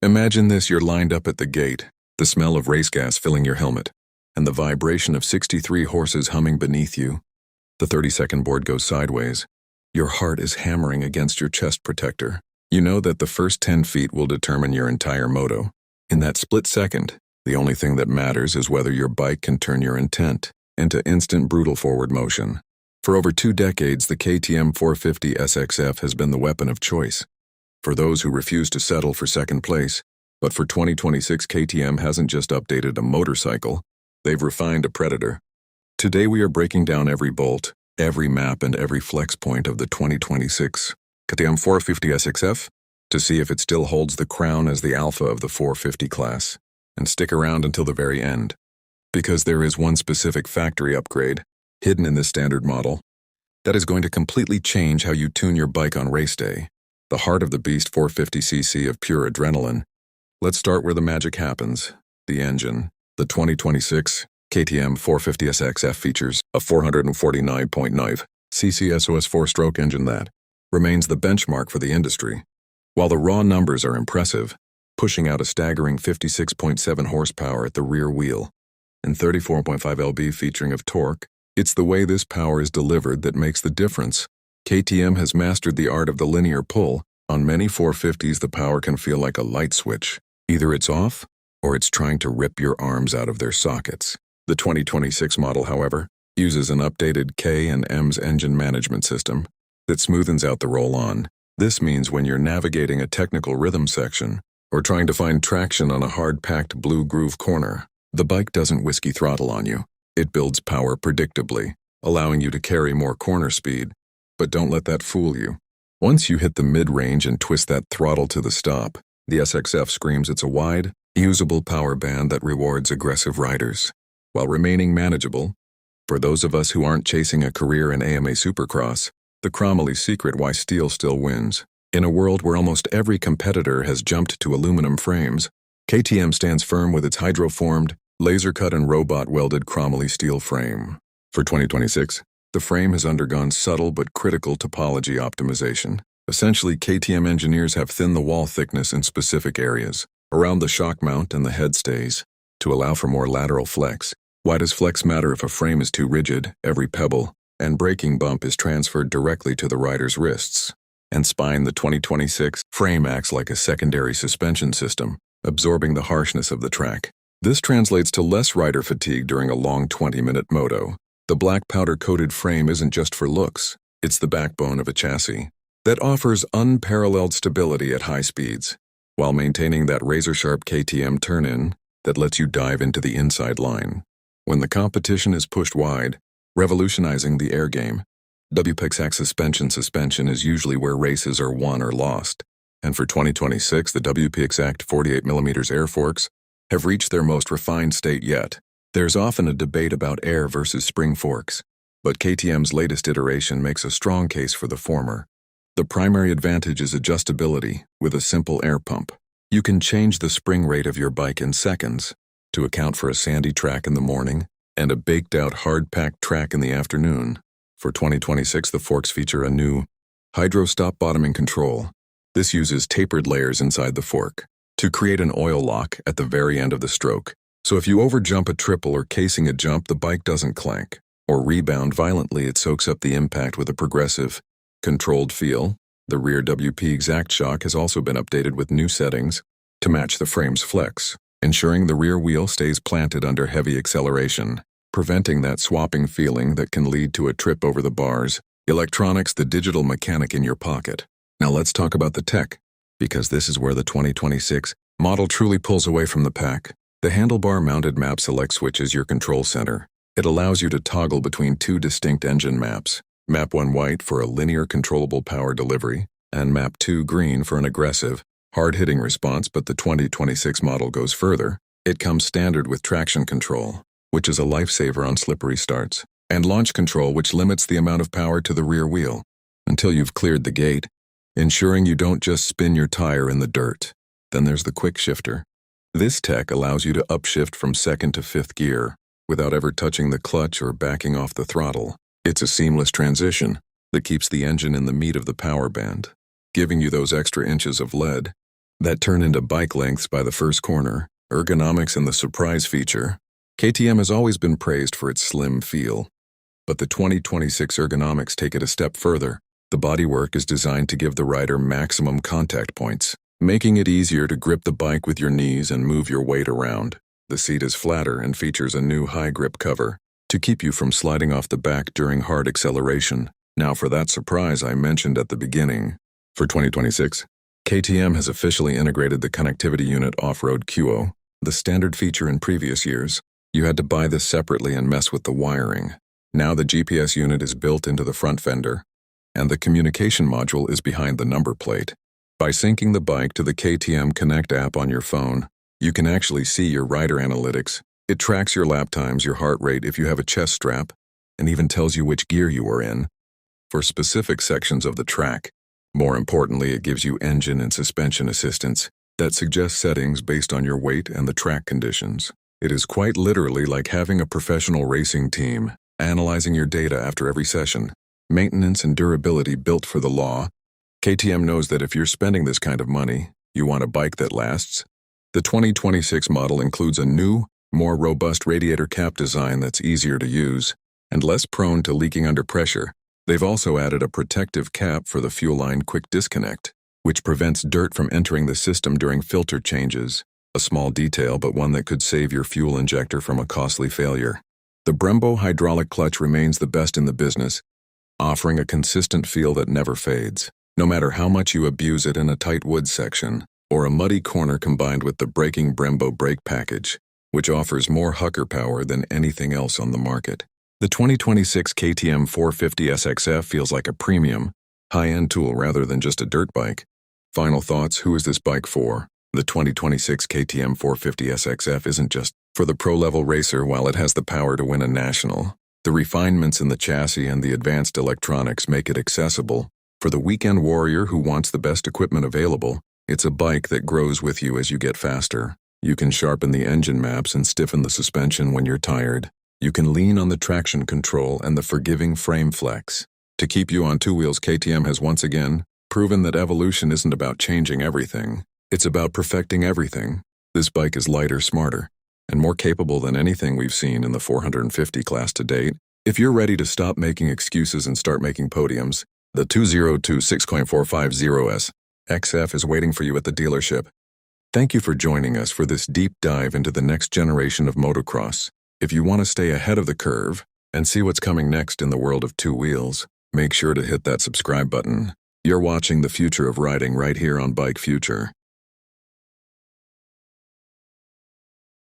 Imagine this: you're lined up at the gate, the smell of race gas filling your helmet, and the vibration of 63 horses humming beneath you. The 30-second board goes sideways. Your heart is hammering against your chest protector. You know that the first 10 feet will determine your entire moto. In that split second, the only thing that matters is whether your bike can turn your intent into instant brutal forward motion. For over 2 decades, the KTM 450 exc-f has been the weapon of choice for those who refuse to settle for second place. But for 2026, KTM hasn't just updated a motorcycle, they've refined a predator. Today we are breaking down every bolt, every map, and every flex point of the 2026 KTM 450 exc-f to see if it still holds the crown as the alpha of the 450 class. And stick around until the very end, because there is one specific factory upgrade hidden in this standard model that is going to completely change how you tune your bike on race day. The heart of the beast, 450cc of pure adrenaline. Let's start where the magic happens, the engine. The 2026 KTM 450 exc-f features a 449.9 cc SOS 4-stroke engine that remains the benchmark for the industry. While the raw numbers are impressive, pushing out a staggering 56.7 horsepower at the rear wheel and 34.5 lb featuring of torque, it's the way this power is delivered that makes the difference. KTM has mastered the art of the linear pull. On many 450s, the power can feel like a light switch. Either it's off, or it's trying to rip your arms out of their sockets. The 2026 model, however, uses an updated K&M's engine management system that smoothens out the roll-on. This means when you're navigating a technical rhythm section, or trying to find traction on a hard-packed blue groove corner, the bike doesn't whiskey throttle on you. It builds power predictably, allowing you to carry more corner speed. But don't let that fool you. Once you hit the mid-range and twist that throttle to the stop, the exc-f screams it's a wide, usable power band that rewards aggressive riders, while remaining manageable. For those of us who aren't chasing a career in AMA Supercross, the Cromley secret why steel still wins. In a world where almost every competitor has jumped to aluminum frames, KTM stands firm with its hydroformed, laser-cut and robot-welded Cromley steel frame. For 2026, the frame has undergone subtle but critical topology optimization. Essentially, KTM engineers have thinned the wall thickness in specific areas, around the shock mount and the head stays, to allow for more lateral flex. Why does flex matter if a frame is too rigid? Every pebble and braking bump is transferred directly to the rider's wrists and spine. The 2026 frame acts like a secondary suspension system, absorbing the harshness of the track. This translates to less rider fatigue during a long 20-minute moto. The black powder-coated frame isn't just for looks, it's the backbone of a chassis that offers unparalleled stability at high speeds, while maintaining that razor-sharp KTM turn-in that lets you dive into the inside line. When the competition is pushed wide, revolutionizing the air game, WPXAC suspension is usually where races are won or lost. And for 2026, the WPXAC 48mm air forks have reached their most refined state yet. There's often a debate about air versus spring forks, but KTM's latest iteration makes a strong case for the former. The primary advantage is adjustability with a simple air pump. You can change the spring rate of your bike in seconds to account for a sandy track in the morning and a baked-out hard-packed track in the afternoon. For 2026, the forks feature a new hydro stop bottoming control. This uses tapered layers inside the fork to create an oil lock at the very end of the stroke. So if you overjump a triple or casing a jump, the bike doesn't clank or rebound violently. It soaks up the impact with a progressive, controlled feel. The rear WP Exact shock has also been updated with new settings to match the frame's flex, ensuring the rear wheel stays planted under heavy acceleration, preventing that swapping feeling that can lead to a trip over the bars. Electronics, the digital mechanic in your pocket. Now let's talk about the tech, because this is where the 2026 model truly pulls away from the pack. The handlebar-mounted map select switch is your control center. It allows you to toggle between 2 distinct engine maps, Map 1 white for a linear controllable power delivery, and Map 2 green for an aggressive, hard-hitting response. But the 2026 model goes further. It comes standard with traction control, which is a lifesaver on slippery starts, and launch control, which limits the amount of power to the rear wheel until you've cleared the gate, ensuring you don't just spin your tire in the dirt. Then there's the quick shifter. This tech allows you to upshift from 2nd to 5th gear without ever touching the clutch or backing off the throttle. It's a seamless transition that keeps the engine in the meat of the power band, giving you those extra inches of lead that turn into bike lengths by the first corner, ergonomics, and the surprise feature. KTM has always been praised for its slim feel, but the 2026 ergonomics take it a step further. The bodywork is designed to give the rider maximum contact points, making it easier to grip the bike with your knees and move your weight around. The seat is flatter and features a new high-grip cover to keep you from sliding off the back during hard acceleration. Now for that surprise I mentioned at the beginning. For 2026, KTM has officially integrated the connectivity unit off-road QO, the standard feature in previous years. You had to buy this separately and mess with the wiring. Now the GPS unit is built into the front fender, and the communication module is behind the number plate. By syncing the bike to the KTM Connect app on your phone, you can actually see your rider analytics. It tracks your lap times, your heart rate if you have a chest strap, and even tells you which gear you are in for specific sections of the track. More importantly, it gives you engine and suspension assistance that suggests settings based on your weight and the track conditions. It is quite literally like having a professional racing team analyzing your data after every session. Maintenance and durability built for the law. KTM knows that if you're spending this kind of money, you want a bike that lasts. The 2026 model includes a new, more robust radiator cap design that's easier to use and less prone to leaking under pressure. They've also added a protective cap for the fuel line quick disconnect, which prevents dirt from entering the system during filter changes. A small detail, but one that could save your fuel injector from a costly failure. The Brembo hydraulic clutch remains the best in the business, offering a consistent feel that never fades. No matter how much you abuse it in a tight woods section or a muddy corner, combined with the braking Brembo brake package, which offers more hucker power than anything else on the market. The 2026 KTM 450 exc-f feels like a premium, high-end tool rather than just a dirt bike. Final thoughts: who is this bike for? The 2026 KTM 450 exc-f isn't just for the pro-level racer. While it has the power to win a national, the refinements in the chassis and the advanced electronics make it accessible for the weekend warrior who wants the best equipment available. It's a bike that grows with you as you get faster. You can sharpen the engine maps and stiffen the suspension when you're tired. You can lean on the traction control and the forgiving frame flex. To keep you on two wheels, KTM has once again proven that evolution isn't about changing everything. It's about perfecting everything. This bike is lighter, smarter, and more capable than anything we've seen in the 450 class to date. If you're ready to stop making excuses and start making podiums, the 2026.450S XF is waiting for you at the dealership. Thank you for joining us for this deep dive into the next generation of motocross. If you want to stay ahead of the curve and see what's coming next in the world of two wheels, make sure to hit that subscribe button. You're watching the future of riding right here on Bike Future.